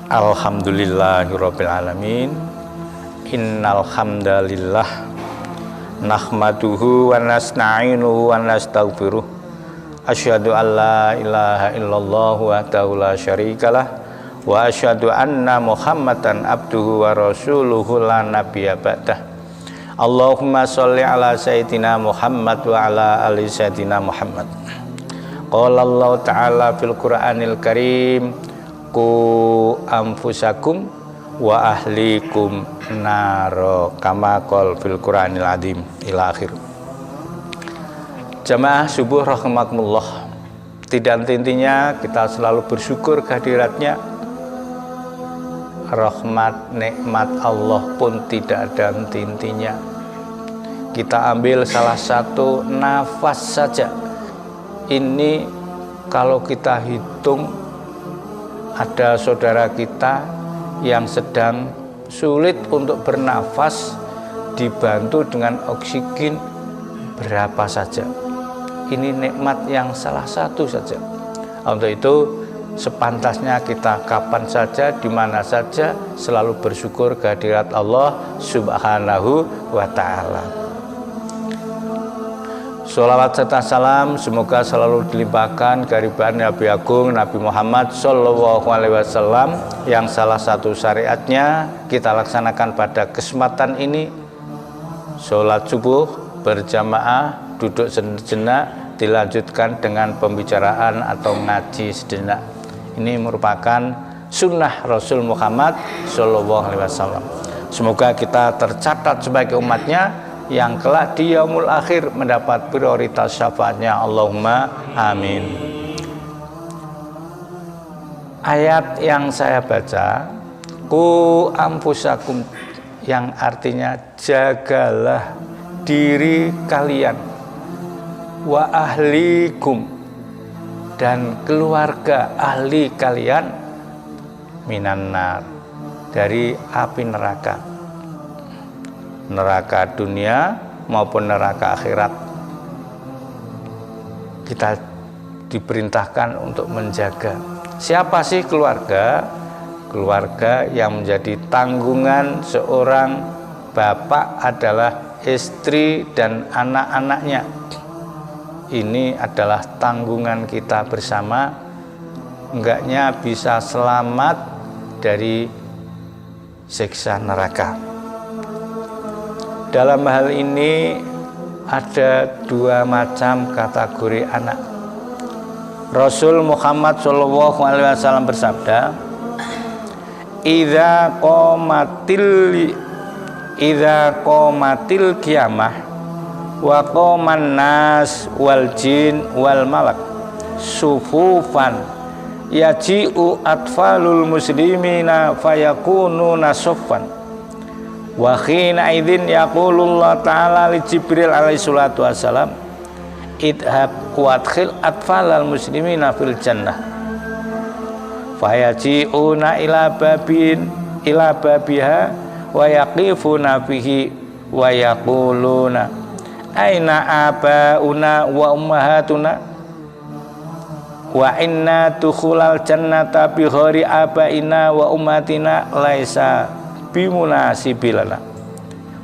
Alhamdulillahirabbil alamin. Innal hamdalillah nahmaduhu wa nasta'inuhu wa nastaghfiruh. Asyhadu an la ilaha illallah wahdahu la syarikalah wa asyhadu anna Muhammadan abduhu wa rasuluhu la nabiyya ba'dah. Allahumma sholli ala sayyidina Muhammad wa ala ali sayyidina Muhammad. Qala Allah ta'ala fil Qur'anil Karim, ku anfusakum wa ahlikum naro kama qol fil Qur'anil azim ila akhir. Jamaah subuh rahimakumullah, tidak henti-hentinya kita selalu bersyukur kehadiratnya. Rahmat nikmat Allah pun tidak ada henti-hentinya. Kita ambil salah satu nafas saja, ini kalau kita hitung ada saudara kita yang sedang sulit untuk bernafas, dibantu dengan oksigen berapa saja. Ini nikmat yang salah satu saja. Untuk itu sepantasnya kita kapan saja, di mana saja selalu bersyukur kehadirat Allah Subhanahu wa ta'ala. Sholawat serta salam semoga selalu dilimpahkan kehadiran Nabi Agung Nabi Muhammad Sallallahu Alaihi Wasallam, yang salah satu syariatnya kita laksanakan pada kesempatan ini. Sholat subuh berjamaah, duduk sejenak, dilanjutkan dengan pembicaraan atau ngaji sejenak. Ini merupakan sunnah Rasul Muhammad Sallallahu Alaihi Wasallam. Semoga kita tercatat sebagai umatnya yang kelak di yaumul akhir mendapat prioritas syafaatnya. Allahumma amin. Ayat yang saya baca, ku anfusakum, yang artinya jagalah diri kalian, wa ahlikum, dan keluarga ahli kalian, minan nar, dari api neraka, neraka dunia maupun neraka akhirat. Kita diperintahkan untuk menjaga. Siapa sih keluarga? Keluarga yang menjadi tanggungan seorang bapak adalah istri dan anak-anaknya. Ini adalah tanggungan kita bersama. Enggaknya bisa selamat dari siksa neraka. Dalam hal ini ada dua macam kategori anak. Rasul Muhammad Shallallahu Alaihi Wasallam bersabda, "Idza qomatil qiyamah wa qoman nas wal jin wal malak sufufan yaji'u atfalul muslimina fayakununa suffan. Wa khina idzin yaqulullah ta'ala li Jibril alaihi salatu wassalam, idhab wadkhil atfalal muslimina fil jannah. Fayaji'una ila babiha wa yaqifuna fihi wa yaquluna aina abauna wa ummahatuna wa inna tukhulal jannata bi ghairi abaina wa ummatina laisa bimunasibilana.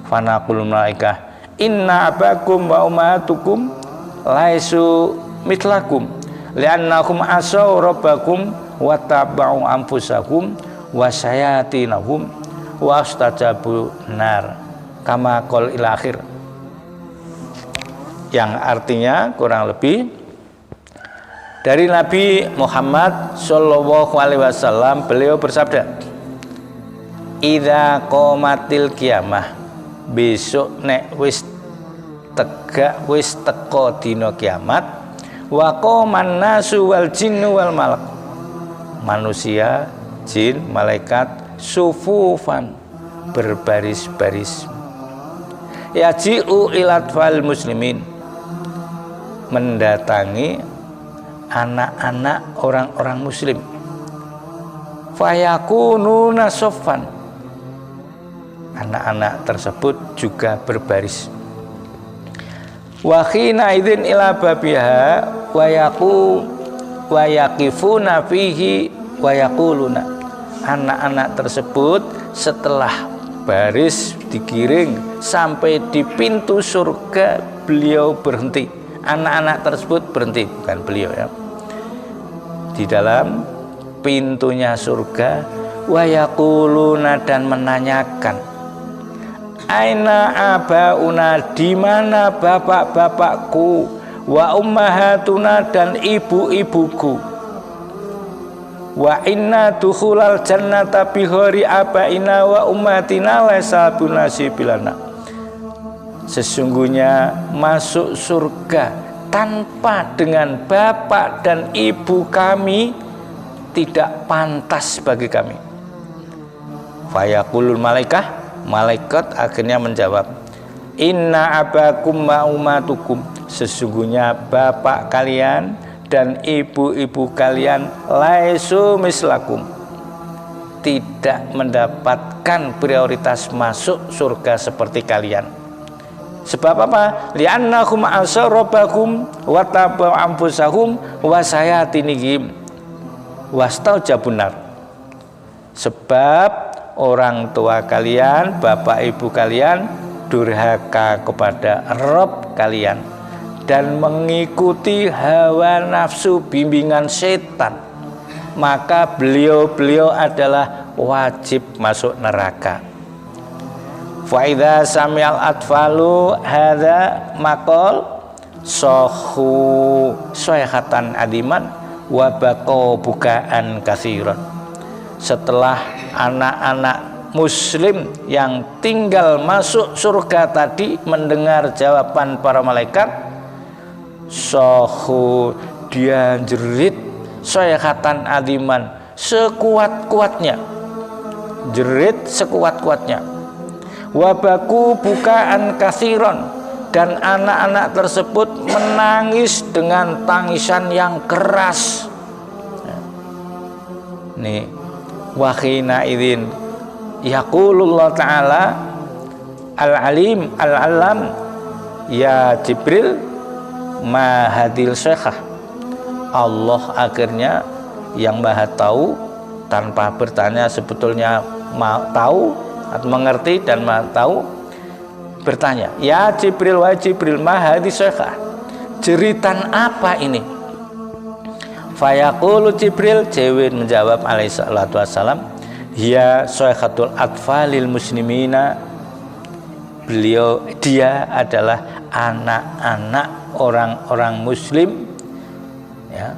Fanaqul malaikah inna abakum wa ummatukum laisu mitlakum li'annahum asaw rabbakum wa taba'u anfusakum wa sayatinahum wa astajabu nar kama qol ila akhir. Yang artinya kurang lebih dari Nabi Muhammad Sallallahu Alaihi Wasallam, beliau bersabda, idza qomatil qiyamah, besok nek wis tegak, wis teko dina kiamat, wa qoman nasu wal jinnu wal malak, manusia, jin, malaikat sufufan, berbaris-baris, yaji'u ilatfal muslimin, mendatangi anak-anak orang-orang muslim, fayakununa soffan, anak-anak tersebut juga berbaris. Wa khina idzin ila babiha wa yaqifuna fihi wa yaquluna anak-anak tersebut setelah baris digiring sampai di pintu surga, beliau berhenti. Anak-anak tersebut berhenti, bukan beliau ya, di dalam pintunya surga. Wa yaquluna, dan menanyakan, aina abauna, di mana bapak-bapakku, wa ummahatuna, dan ibu-ibuku, wa inna dukhulal jannata bihori abaina wa ummatina laisa bunasibilana. Sesungguhnya masuk surga tanpa dengan bapak dan ibu kami tidak pantas bagi kami. Fayaqulul malaikat akhirnya menjawab, inna abakum wa ummatukum, sesungguhnya bapak kalian dan ibu-ibu kalian laisu mislakum, tidak mendapatkan prioritas masuk surga seperti kalian. Sebab apa? Li'annahum asarabakum wa tabu anfusahum wa sayatinihim wastaujabunar. Sebab orang tua kalian, bapak ibu kalian durhaka kepada Rabb kalian dan mengikuti hawa nafsu bimbingan setan, maka beliau adalah wajib masuk neraka. Fa idza sami'al atfalu hadza maqal sahu sayhatan adiman wa baqau bukaan katsiran. Setelah anak-anak muslim yang tinggal masuk surga tadi mendengar jawaban para malaikat, sahu, dia jerit sayhatan adiman, sekuat-kuatnya, jerit sekuat-kuatnya. Wabaku bukaan katsiran, dan anak-anak tersebut menangis dengan tangisan yang keras. Nih, wahina idzin yaqulullah ta'ala al-alim al-alam ya Jibril ma hadil syekhah. Allah akhirnya yang maha tahu tanpa bertanya, sebetulnya tahu atau mengerti dan maha tahu, bertanya, ya Jibril, wa Jibril, ma hadil syekhah, jeritan apa ini? Fayaqulu Jibril, Jibril menjawab alaihi salatu wassalam, ya syekhatul atfalil muslimina, dia adalah anak-anak orang-orang muslim ya,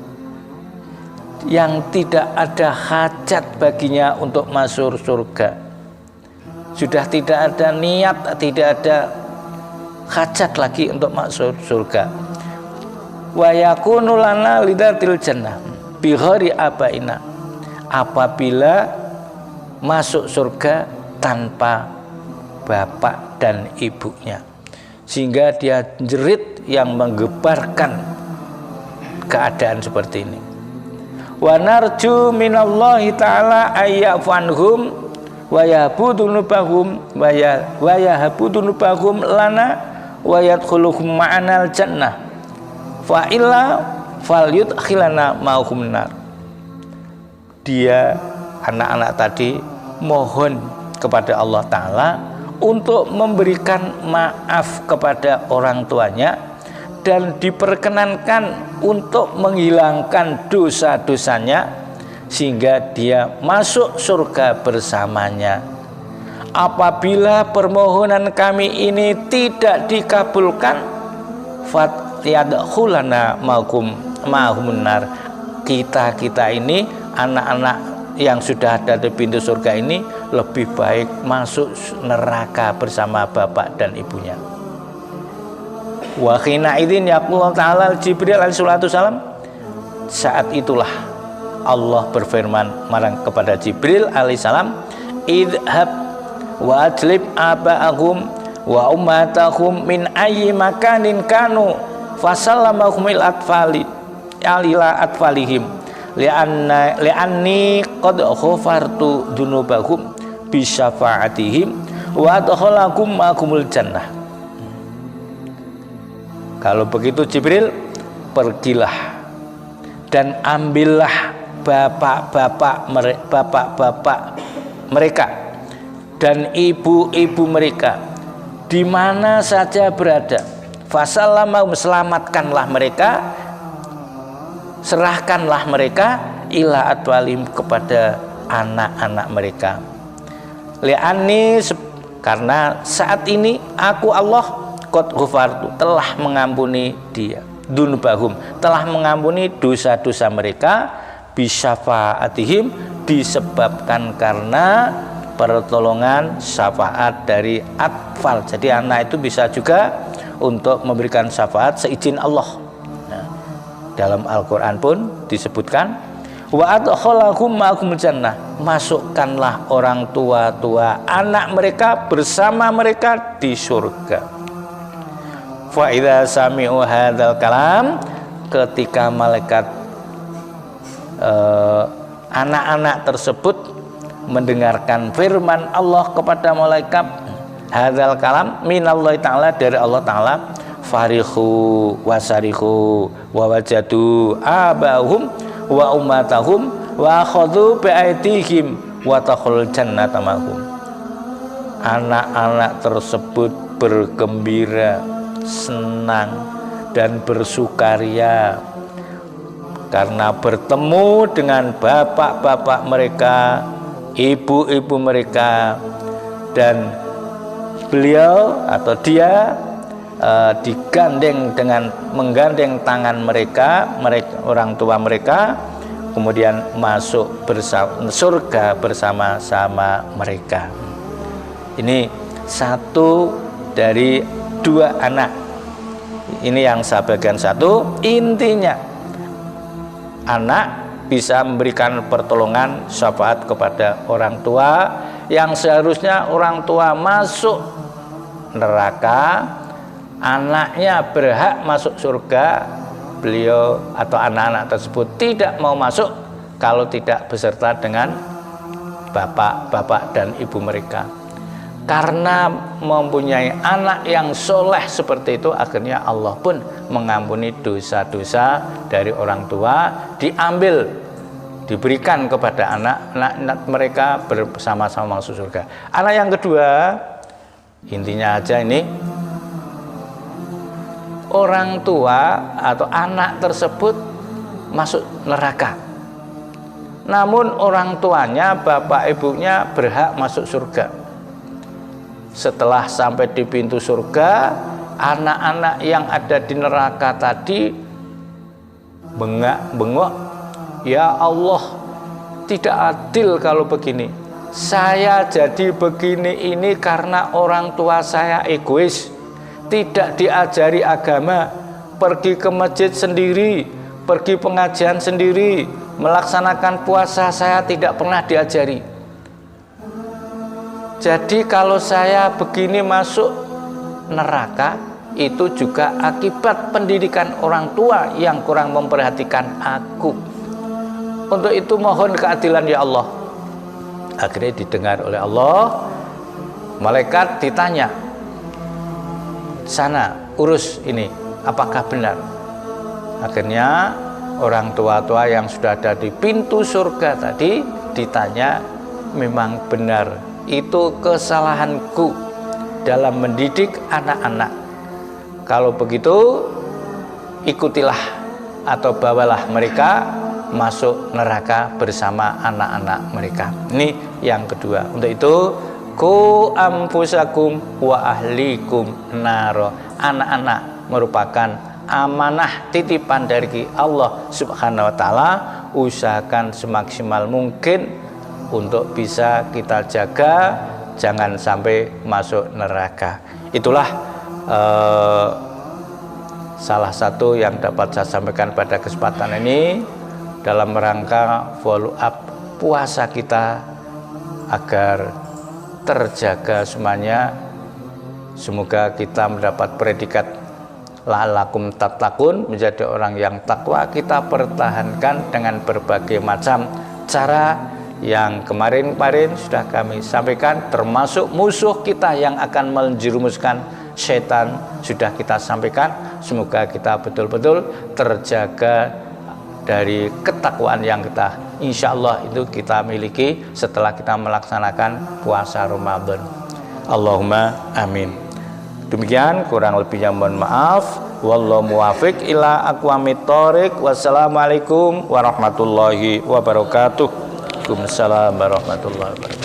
yang tidak ada hajat baginya untuk masuk surga. Sudah tidak ada niat, tidak ada hajat lagi untuk masuk surga. Wa yakunu lana lidatil jannah bi ghairi abaina, apabila masuk surga tanpa bapak dan ibunya, sehingga dia jerit yang menggebarkan keadaan seperti ini. Wa narju minallahi ta'ala ayyafanhum wa yahbudunubahum wa yahabudunubahum lana wa yadkhuluhum ma'anal jannah fa illa falyudkhilana ma'hum nar. Dia, anak-anak tadi, mohon kepada Allah Ta'ala untuk memberikan maaf kepada orang tuanya dan diperkenankan untuk menghilangkan dosa-dosanya sehingga dia masuk surga bersamanya. Apabila permohonan kami ini tidak dikabulkan, falyadkhulana ma'hum nar, kita ini anak-anak yang sudah ada di pintu surga ini lebih baik masuk neraka bersama bapak dan ibunya. Wa khina idzin yaqulu ta'ala Jibril alaihi salatu wasalam, saat itulah Allah berfirman marang kepada Jibril alaihissalam, idhab wa ajlib aba'ahum wa ummatahum min ayyi makanin kanu fasallamahum il atfali alila atfalihim li'anni qad ghafartu dzunubahum bi syafaatihim wa adkhalakum ma'humul jannah. Kalau begitu Jibril, pergilah dan ambillah bapak-bapak mereka dan ibu-ibu mereka di mana saja berada. Fasallamahum, selamatkanlah mereka, serahkanlah mereka ila atwalim, kepada anak-anak mereka. Li'anni, karena saat ini aku Allah qad ghafartu, telah mengampuni dia, dunubahum, telah mengampuni dosa-dosa mereka, bisyafaatihim, disebabkan karena pertolongan syafaat dari atfal. Jadi anak itu bisa juga untuk memberikan syafaat seizin Allah. Nah, dalam Al-Quran pun disebutkan wa adkhalahum ma'ahumul jannah, masukkanlah orang tua anak mereka bersama mereka di surga. Fa idza sami'u hadzal kalam, ketika malaikat anak-anak tersebut mendengarkan firman Allah kepada malaikat, hadzal kalam minallahi ta'ala, dari Allah ta'ala, farihu wasarihu wa wajadu abahum wa ummatahum wa akhadhu bi'aidihim wa takhul jannata mahum. Anak-anak tersebut bergembira, senang dan bersukaria karena bertemu dengan bapak-bapak mereka, ibu-ibu mereka, dan beliau atau dia digandeng dengan menggandeng tangan mereka orang tua mereka, kemudian masuk surga bersama-sama mereka. Ini satu dari dua anak. Ini yang saya bagian satu. Intinya anak bisa memberikan pertolongan syafaat kepada orang tua yang seharusnya orang tua masuk neraka, anaknya berhak masuk surga, beliau atau anak-anak tersebut tidak mau masuk kalau tidak beserta dengan bapak-bapak dan ibu mereka. Karena mempunyai anak yang soleh seperti itu, akhirnya Allah pun mengampuni dosa-dosa dari orang tua, diambil, diberikan kepada anak-anak mereka bersama-sama masuk surga. Anak yang kedua, intinya aja ini, orang tua atau anak tersebut masuk neraka, namun orang tuanya, bapak ibunya berhak masuk surga. Setelah sampai di pintu surga, anak-anak yang ada di neraka tadi bengok, ya Allah, tidak adil kalau begini. Saya jadi begini ini karena orang tua saya egois, tidak diajari agama, pergi ke masjid sendiri, pergi pengajian sendiri, melaksanakan puasa saya tidak pernah diajari. Jadi kalau saya begini masuk neraka, itu juga akibat pendidikan orang tua yang kurang memperhatikan aku. Untuk itu mohon keadilan ya Allah. Akhirnya didengar oleh Allah. Malaikat ditanya, sana urus ini, apakah benar? Akhirnya orang tua-tua yang sudah ada di pintu surga tadi ditanya, memang benar, itu kesalahanku dalam mendidik anak-anak. Kalau begitu, ikutilah atau bawalah mereka masuk neraka bersama anak-anak mereka. Ini yang kedua. Untuk itu, ku amfusakum wa ahlikum naro. Anak-anak merupakan amanah titipan dari Allah Subhanahu wa taala. Usahakan semaksimal mungkin untuk bisa kita jaga, jangan sampai masuk neraka. Itulah salah satu yang dapat saya sampaikan pada kesempatan ini dalam rangka follow up puasa kita agar terjaga semuanya. Semoga kita mendapat predikat la'allakum tattaqun, menjadi orang yang takwa. Kita pertahankan dengan berbagai macam cara yang kemarin-kemarin sudah kami sampaikan, termasuk musuh kita yang akan menjerumuskan setan sudah kita sampaikan. Semoga kita betul-betul terjaga dari ketakwaan yang kita insya Allah itu kita miliki setelah kita melaksanakan puasa Ramadan. Allahumma amin. Demikian, kurang lebihnya mohon maaf. Wallahu muwafiq ila aqwamit thoriq. Wassalamualaikum warahmatullahi wabarakatuh. Waalaikumsalam warahmatullahi wabarakatuh.